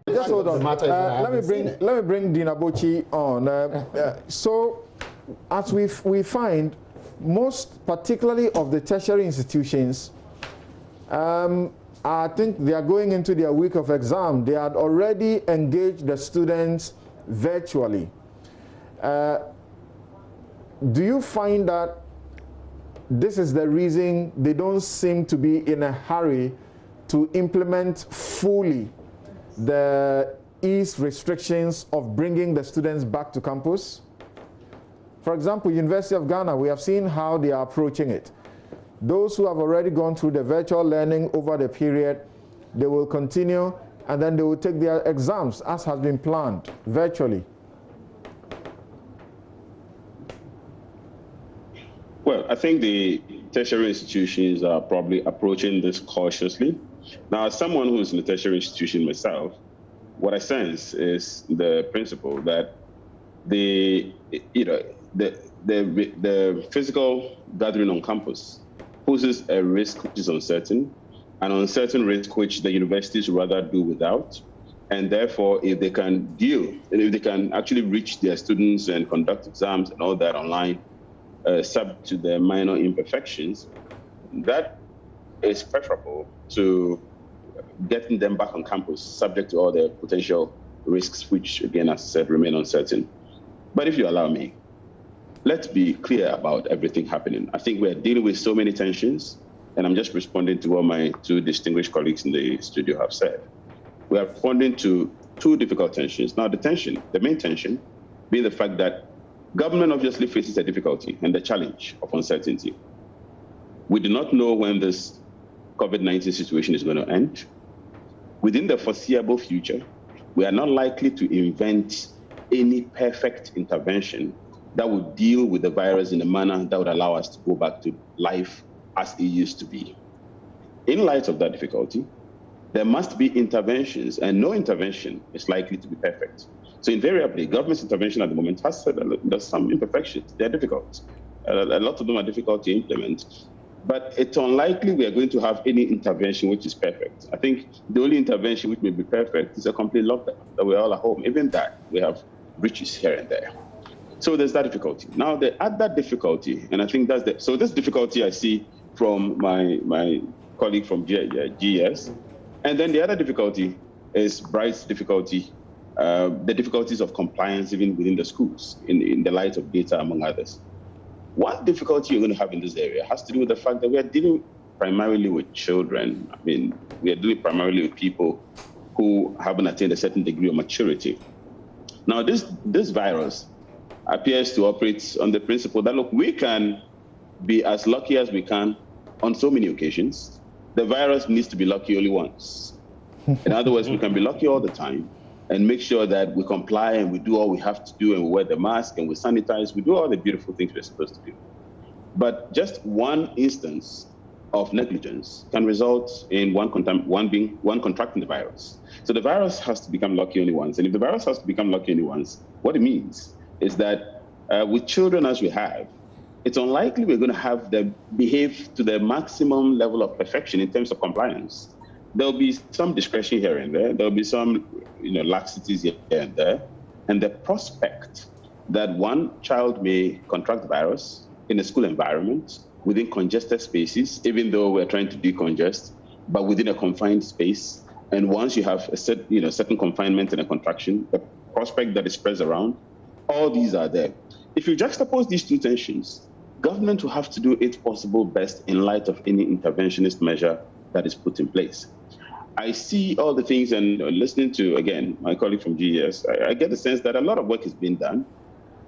Just hold on. Let me bring Dina Bochi on. So, as we find, most particularly of the tertiary institutions, I think they are going into their week of exam. They had already engaged the students virtually. Do you find that this is the reason they don't seem to be in a hurry to implement fully the ease restrictions of bringing the students back to campus? For example, University of Ghana, we have seen how they are approaching it. Those who have already gone through the virtual learning over the period, they will continue, and then they will take their exams as has been planned virtually. Well, I think the tertiary institutions are probably approaching this cautiously. Now, as someone who's in a tertiary institution myself, what I sense is the principle that the physical gathering on campus poses a risk which is uncertain, an uncertain risk which the universities rather do without. And therefore, if they can actually reach their students and conduct exams and all that online, subject to the minor imperfections, that is preferable to getting them back on campus, subject to all the potential risks, which, again, as I said, remain uncertain. But if you allow me, let's be clear about everything happening. I think we're dealing with so many tensions, and I'm just responding to what my two distinguished colleagues in the studio have said. We are responding to two difficult tensions. Now, the main tension being the fact that government obviously faces a difficulty and the challenge of uncertainty. We do not know when this COVID-19 situation is going to end. Within the foreseeable future, we are not likely to invent any perfect intervention that would deal with the virus in a manner that would allow us to go back to life as it used to be. In light of that difficulty, there must be interventions, and no intervention is likely to be perfect. So invariably, government's intervention at the moment has said that there's some imperfections. They're difficult. A lot of them are difficult to implement. But it's unlikely we are going to have any intervention which is perfect. I think the only intervention which may be perfect is a complete lockdown, that we're all at home. Even that, we have breaches here and there. So there's that difficulty. Now, the other difficulty, and I think that's so this difficulty I see from my colleague from GS, and then the other difficulty is Bright's difficulty, the difficulties of compliance even within the schools in the light of data, among others. One difficulty you're going to have in this area has to do with the fact that we are dealing primarily with children. I mean, we are dealing primarily with people who haven't attained a certain degree of maturity. Now, this virus appears to operate on the principle that, look, we can be as lucky as we can on so many occasions. The virus needs to be lucky only once. In other words, we can be lucky all the time and make sure that we comply and we do all we have to do, and we wear the mask and we sanitize, we do all the beautiful things we're supposed to do. But just one instance of negligence can result in one contracting the virus. So the virus has to become lucky only once. And if the virus has to become lucky only once, what it means is that with children as we have, it's unlikely we're going to have them behave to the maximum level of perfection in terms of compliance. There'll be some discretion here and there. There'll be some, laxities here and there. And the prospect that one child may contract the virus in a school environment within congested spaces, even though we're trying to decongest, but within a confined space. And once you have a certain confinement and a contraction, the prospect that it spreads around, all these are there. If you juxtapose these two tensions, government will have to do its possible best in light of any interventionist measure that is put in place. I see all the things, and listening to, again, my colleague from GES, I get the sense that a lot of work is being done.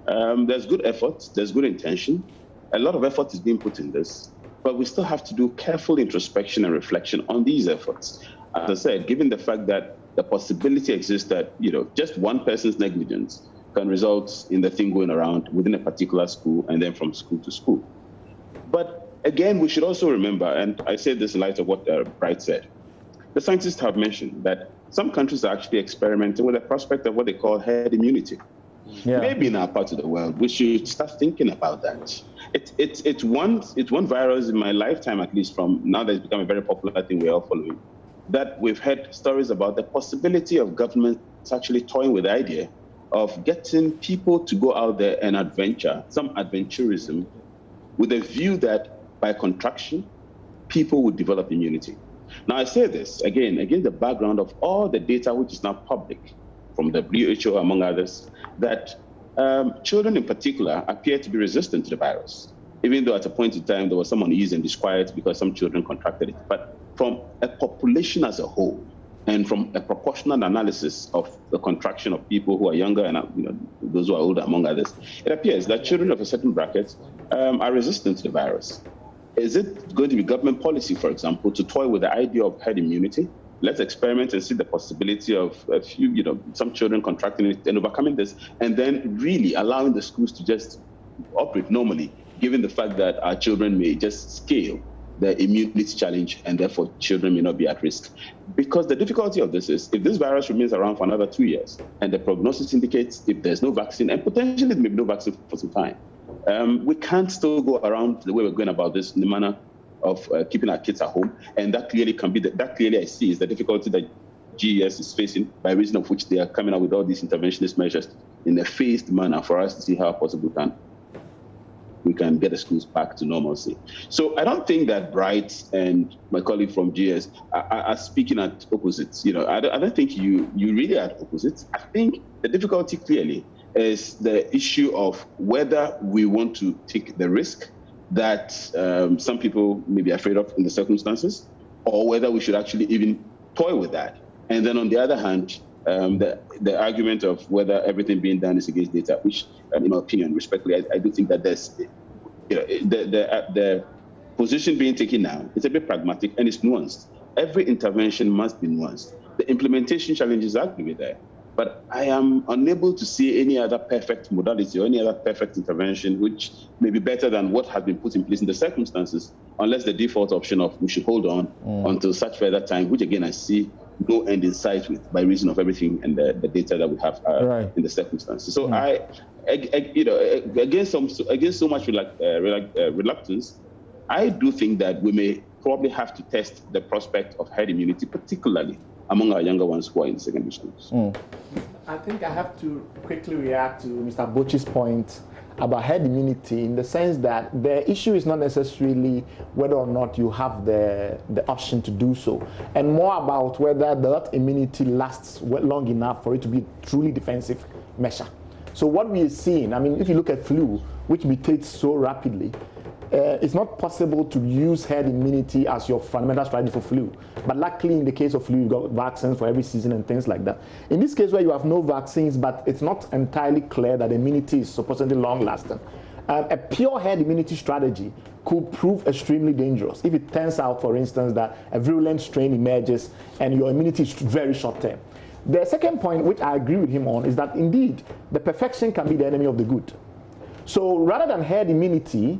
There's good effort, there's good intention. A lot of effort is being put in this, but we still have to do careful introspection and reflection on these efforts. As I said, given the fact that the possibility exists that, just one person's negligence can result in the thing going around within a particular school and then from school to school. But again, we should also remember, and I say this in light of what Bright said, the scientists have mentioned that some countries are actually experimenting with the prospect of what they call herd immunity. Yeah. Maybe in our part of the world, we should start thinking about that. It's one virus in my lifetime, at least from now that it's become a very popular thing we're all following, that we've heard stories about the possibility of governments actually toying with the idea of getting people to go out there and adventure, some adventurism, with a view that by contraction, people would develop immunity. Now, I say this, again, against the background of all the data which is now public from the WHO, among others, that children in particular appear to be resistant to the virus, even though at a point in time there was some unease and disquiet because some children contracted it. But from a population as a whole, and from a proportional analysis of the contraction of people who are younger and those who are older, among others, it appears that children of a certain bracket are resistant to the virus. Is it going to be government policy, for example, to toy with the idea of herd immunity? Let's experiment and see the possibility of a few, some children contracting it and overcoming this, and then really allowing the schools to just operate normally, given the fact that our children may just scale the immunity challenge, and therefore children may not be at risk. Because the difficulty of this is, if this virus remains around for another 2 years, and the prognosis indicates if there's no vaccine, and potentially there may be no vaccine for some time, we can't still go around the way we're going about this in the manner of keeping our kids at home. And that clearly can be, that clearly I see is the difficulty that GES is facing, by reason of which they are coming out with all these interventionist measures in a phased manner for us to see how possible we can get the schools back to normalcy. So I don't think that Bright and my colleague from GS are speaking at opposites. I don't think you really are at opposites. I think the difficulty clearly is the issue of whether we want to take the risk that some people may be afraid of in the circumstances, or whether we should actually even toy with that. And then on the other hand, the argument of whether everything being done is against data, which, in my opinion, respectfully, I do think that there's, the position being taken now, it's a bit pragmatic and it's nuanced. Every intervention must be nuanced. The implementation challenges are going to be there, but I am unable to see any other perfect modality or any other perfect intervention which may be better than what has been put in place in the circumstances, unless the default option of we should hold on until such further time, which again I see no end in sight with, by reason of everything and the data that we have in the circumstances. So against so much reluctance, I do think that we may probably have to test the prospect of herd immunity, particularly among our younger ones who are in secondary schools. I think I have to quickly react to Mr. Bochi's point about herd immunity, in the sense that the issue is not necessarily whether or not you have the option to do so, and more about whether that immunity lasts long enough for it to be a truly defensive measure. So what we are seeing, if you look at flu, which mutates so rapidly, it's not possible to use herd immunity as your fundamental strategy for flu. But luckily, in the case of flu, you've got vaccines for every season and things like that. In this case where you have no vaccines, but it's not entirely clear that immunity is supposedly long-lasting, a pure herd immunity strategy could prove extremely dangerous if it turns out, for instance, that a virulent strain emerges and your immunity is very short-term. The second point, which I agree with him on, is that indeed, the perfection can be the enemy of the good. So rather than herd immunity,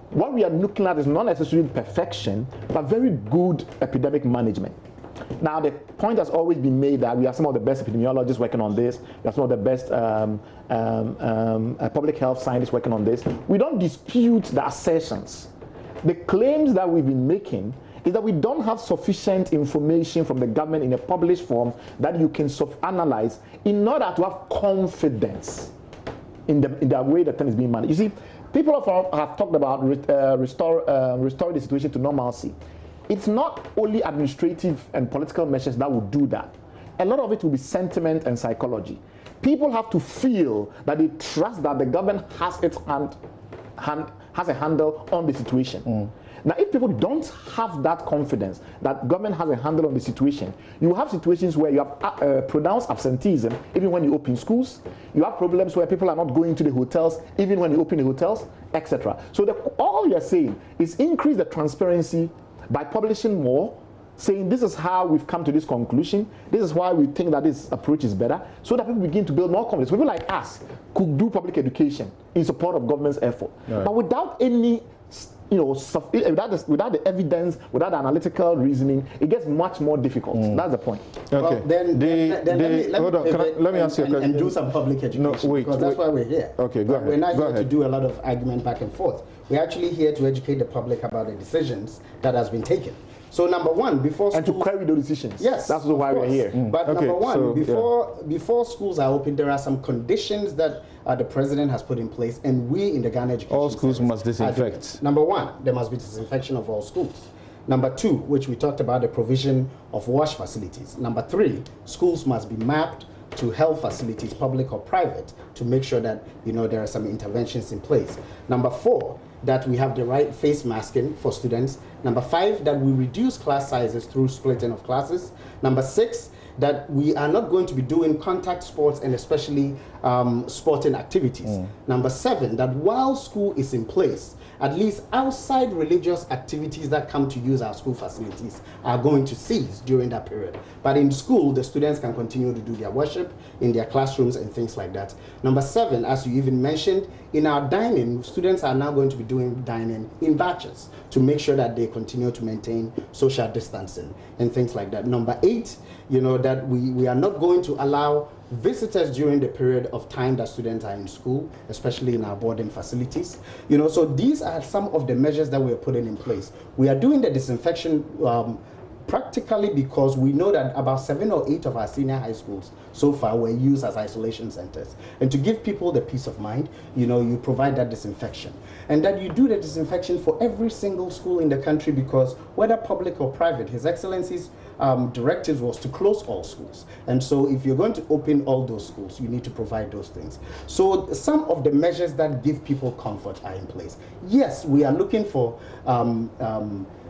what we are looking at is not necessarily perfection, but very good epidemic management. Now, the point has always been made that we have some of the best epidemiologists working on this. We have some of the best public health scientists working on this. We don't dispute the assertions. The claims that we've been making is that we don't have sufficient information from the government in a published form that you can analyze in order to have confidence in the way the thing is being managed. You see, people have talked about restore the situation to normalcy. It's not only administrative and political measures that will do that. A lot of it will be sentiment and psychology. People have to feel that they trust that the government has has a handle on the situation. Now, if people don't have that confidence that government has a handle on the situation, you have situations where you have pronounced absenteeism even when you open schools. You have problems where people are not going to the hotels even when you open the hotels, etc. So all you're saying is increase the transparency by publishing more, saying this is how we've come to this conclusion, this is why we think that this approach is better, so that people begin to build more confidence. People like us could do public education in support of government's effort. Right. But without any without the evidence, without the analytical reasoning, it gets much more difficult. That's the point. Okay. Well, let me ask you a question. And do some public education. No, wait. Because that's why we're here. Okay, go ahead. We're not here to do a lot of argument back and forth. We're actually here to educate the public about the decisions that has been taken. So number one, before and to query those decisions. Yes, that's why we're here. But Okay, number one, so, before schools are open, there are some conditions that the president has put in place, and we in the Ghana Education all schools Service must disinfect. Number one, there must be disinfection of all schools. Number two, which we talked about, the provision of wash facilities. Number three, schools must be mapped to health facilities, public or private, to make sure that there are some interventions in place. Number four, that we have the right face masking for students. Number five, that we reduce class sizes through splitting of classes. Number six, that we are not going to be doing contact sports and especially sporting activities. Number seven, that while school is in place, at least outside religious activities that come to use our school facilities are going to cease during that period. But in school, the students can continue to do their worship in their classrooms and things like that. Number seven, as you even mentioned, in our dining, students are now going to be doing dining in batches to make sure that they continue to maintain social distancing and things like that. Number eight, that we are not going to allow visitors during the period of time that students are in school, especially in our boarding facilities. So these are some of the measures that we are putting in place. We are doing the disinfection practically because we know that about 7 or 8 of our senior high schools so far were used as isolation centers. And to give people the peace of mind, you provide that disinfection. And that you do the disinfection for every single school in the country, because whether public or private, His Excellency's directives was to close all schools. And so if you're going to open all those schools, you need to provide those things. So some of the measures that give people comfort are in place. Yes, we are looking for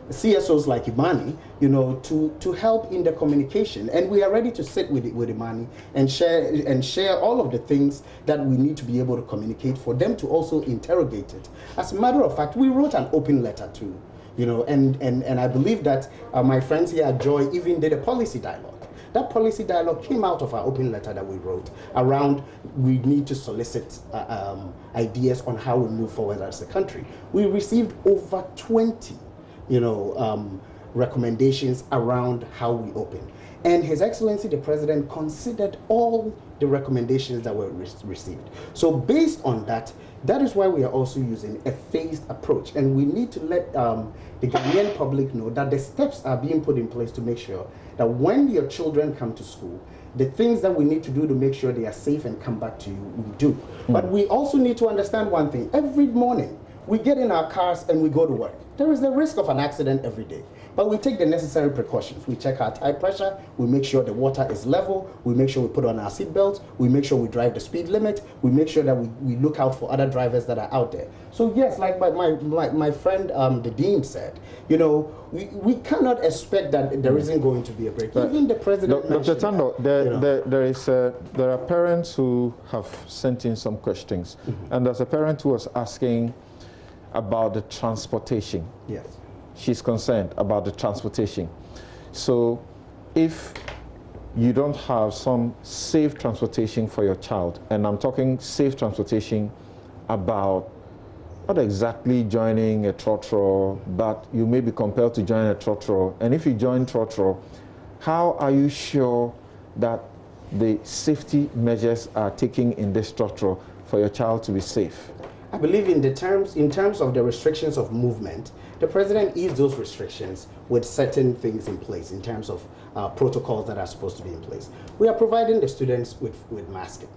CSOs like Imani, to help in the communication, and we are ready to sit with Imani and share all of the things that we need to be able to communicate for them to also interrogate it. As a matter of fact, we wrote an open letter too, and I believe that my friends here at Joy even did a policy dialogue. That policy dialogue came out of our open letter that we wrote around we need to solicit ideas on how we move forward as a country. We received over 20 recommendations around how we open. And His Excellency the President considered all the recommendations that were received. So based on that, that is why we are also using a phased approach. And we need to let the Ghanaian public know that the steps are being put in place to make sure that when your children come to school, the things that we need to do to make sure they are safe and come back to you, we do. But we also need to understand one thing. Every morning, we get in our cars and we go to work. There is the risk of an accident every day, but we take the necessary precautions. We check our tire pressure, we make sure the water is level, we make sure we put on our seatbelts, we make sure we drive the speed limit, we make sure that we look out for other drivers that are out there. So yes, like my friend the Dean said, we cannot expect that there isn't going to be a break. Even the President Dr. Tando, there are parents who have sent in some questions, and there's a parent who was asking about the transportation. Yes. She's concerned about the transportation. So if you don't have some safe transportation for your child, and I'm talking safe transportation about not exactly joining a trotro, but you may be compelled to join a trotro. And if you join trotro, how are you sure that the safety measures are taken in this trotro for your child to be safe? I believe in terms of the restrictions of movement, the President eased those restrictions with certain things in place in terms of protocols that are supposed to be in place. We are providing the students with masking.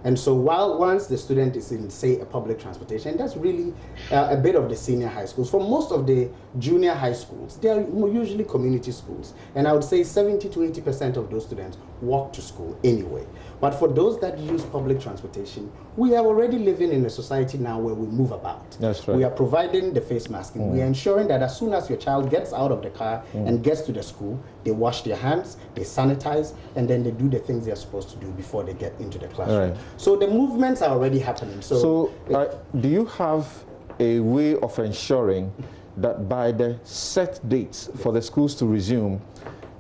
And so once the student is in, say, a public transportation, that's really a bit of the senior high schools. For most of the junior high schools, they are usually community schools. And I would say 70 to 80% of those students walk to school anyway. But for those that use public transportation, we are already living in a society now where we move about. That's right. We are providing the face masking. We are ensuring that as soon as your child gets out of the car and gets to the school, they wash their hands, they sanitize, and then they do the things they're supposed to do before they get into the classroom. Right. So the movements are already happening. So do you have a way of ensuring that by the set dates for the schools to resume,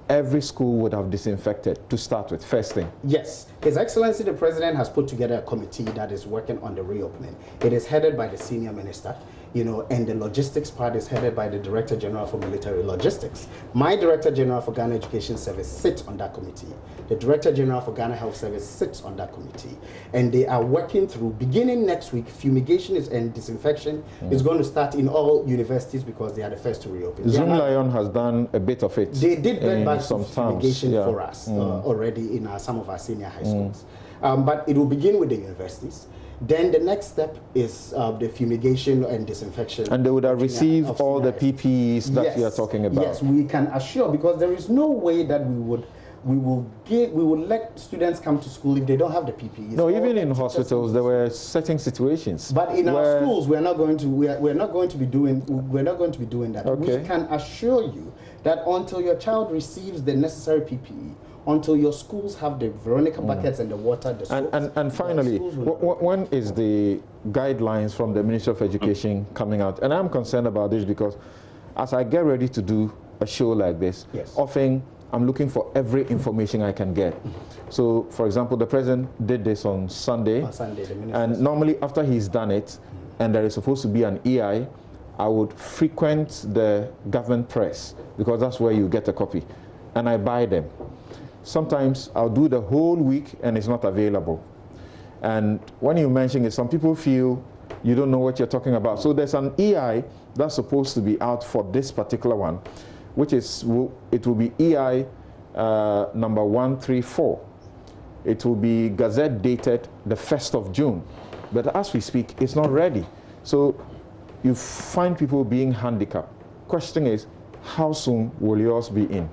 every school would have disinfected to start with, first thing? Yes. His Excellency the President has put together a committee that is working on the reopening. It is headed by the senior minister. you know, and the logistics part is headed by the Director General for Military Logistics. My Director General for Ghana Education Service sits on that committee. The Director General for Ghana Health Service sits on that committee. And they are working through, beginning next week, fumigation and disinfection is going to start in all universities because they are the first to reopen. Zoom Lion has done a bit of it. They did bed back some fumigation for us already in some of our senior high schools. But it will begin with the universities. Then the next step is the fumigation and disinfection. And they would have received all the PPEs that you are talking about. Yes, we can assure, because there is no way that we will let students come to school if they don't have the PPEs. No, even in hospitals there were certain situations. But in our schools we're not going to be doing that. Okay. We can assure you that until your child receives the necessary PPE, until your schools have the Veronica buckets and the water, the soaps, and finally, when is the guidelines from the Ministry of Education coming out? And I'm concerned about this because as I get ready to do a show like this, often I'm looking for every information I can get. So, for example, the president did this on Sunday, and normally after he's done it, and there is supposed to be an EI, I would frequent the government press because that's where you get a copy, and I buy them. Sometimes I'll do the whole week and it's not available. And when you mention it, some people feel you don't know what you're talking about. So there's an EI that's supposed to be out for this particular one, which is, it will be EI number 134. It will be Gazette dated the 1st of June. But as we speak, it's not ready. So you find people being handicapped. Question is, how soon will yours be in?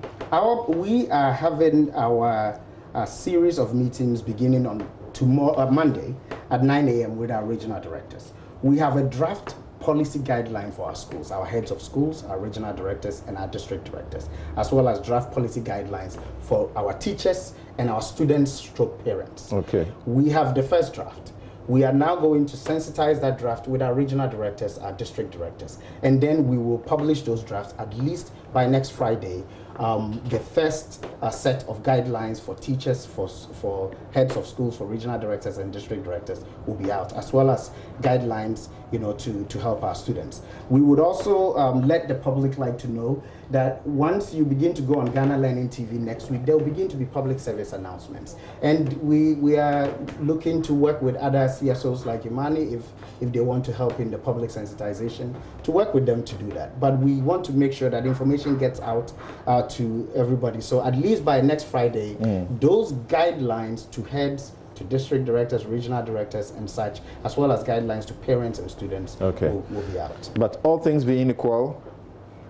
We are having our series of meetings beginning on Monday at 9 a.m. with our regional directors. We have a draft policy guideline for our schools, our heads of schools, our regional directors, and our district directors, as well as draft policy guidelines for our teachers and our students/stroke parents. Okay. We have the first draft. We are now going to sensitize that draft with our regional directors, our district directors, and then we will publish those drafts at least by next Friday. The first set of guidelines for teachers, for heads of schools, for regional directors and district directors will be out, as well as guidelines, you know, to help our students. We would also let the public like to know that once you begin to go on Ghana Learning TV next week, there will begin to be public service announcements. And we are looking to work with other CSOs like Imani if they want to help in the public sensitization, to work with them to do that. But we want to make sure that information gets out to everybody. So at least by next Friday, those guidelines to heads, to district directors, regional directors and such, as well as guidelines to parents and students will be out. But all things being equal,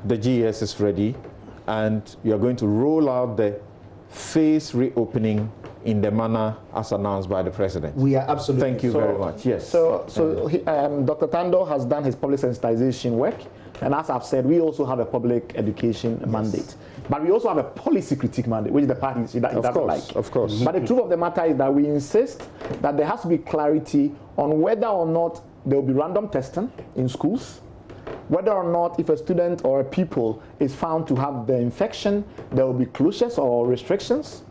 the GES is ready and you are going to roll out the phase reopening in the manner as announced by the president. We are absolutely. Thank you very much. Yes. So Dr. Tando has done his public sensitization work, and as I've said, we also have a public education mandate. But we also have a policy critique mandate, which the party doesn't like. Of course. But the truth of the matter is that we insist that there has to be clarity on whether or not there will be random testing in schools, whether or not if a student or a pupil is found to have the infection, there will be closures or restrictions,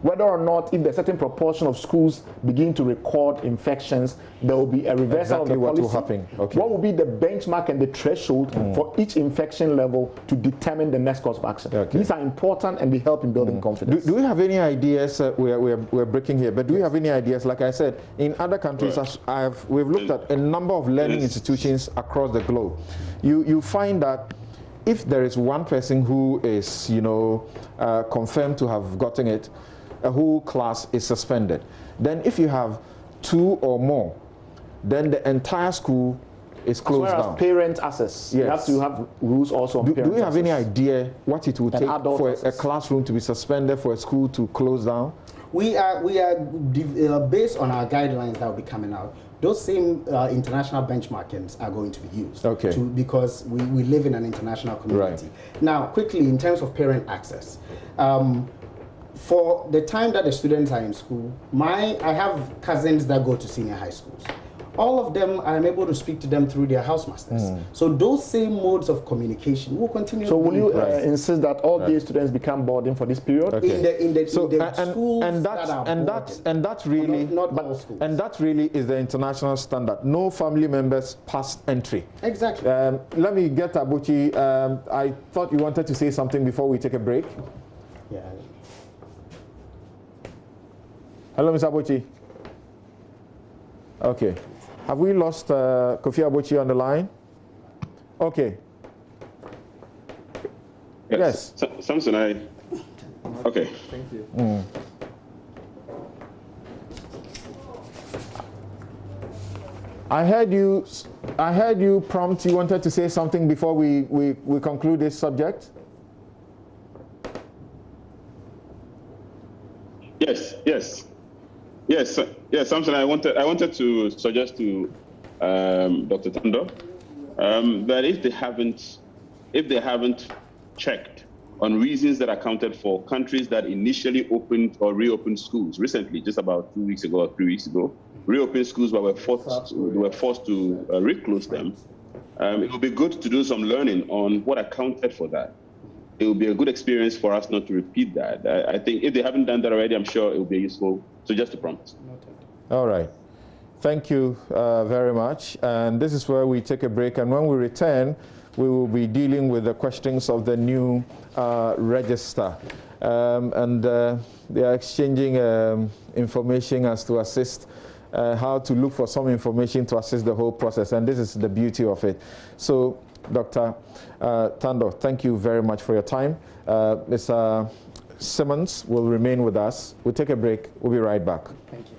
whether or not if a certain proportion of schools begin to record infections, there will be a reversal of the policy. What will happen? Okay. What will be the benchmark and the threshold for each infection level to determine the next course of action? Okay. These are important and they help in building confidence. Do we have any ideas? We're breaking here, but do we have any ideas? Like I said, in other countries, we've looked at a number of learning institutions across the globe. You find that if there is one person who is, confirmed to have gotten it, a whole class is suspended. Then if you have 2 or more, then the entire school is closed down. As well as parent access. Yes. You have to have rules also on parent access. Do we have any idea what it would take for a classroom to be suspended, for a school to close down? We are based on our guidelines that will be coming out. Those same international benchmarkings are going to be used. Okay. Because we live in an international community. Right. Now, quickly, in terms of parent access, for the time that the students are in school, I have cousins that go to senior high schools. all of them, I'm able to speak to them through their house-masters. So those same modes of communication will continue. So will you insist that all these students become boarding for this period? Okay. In the schools and that really, not all schools. And that really is the international standard. No family members past entry. Exactly. Let me get Abuchi. I thought you wanted to say something before we take a break. Yeah. Hello, Mr. Abuchi. Okay. Have we lost Kofi Abuchi on the line? Okay. Yes. Samson, okay. Thank you. I heard you prompt. You wanted to say something before we conclude this subject. Yes, Samson. I wanted to suggest to Dr. Tando that if they haven't checked on reasons that accounted for countries that initially opened or reopened schools recently, just about 2 weeks ago or 3 weeks ago, reopened schools but were forced to reclose them. It would be good to do some learning on what accounted for that. It will be a good experience for us not to repeat that. I think if they haven't done that already, I'm sure it will be useful. So just to prompt. All right. Thank you very much. And this is where we take a break. And when we return, we will be dealing with the questions of the new register. They are exchanging information as to assist how to look for some information to assist the whole process. And this is the beauty of it. So, Dr. Tando, thank you very much for your time. Mr. Simmons will remain with us. We'll take a break. We'll be right back. Thank you.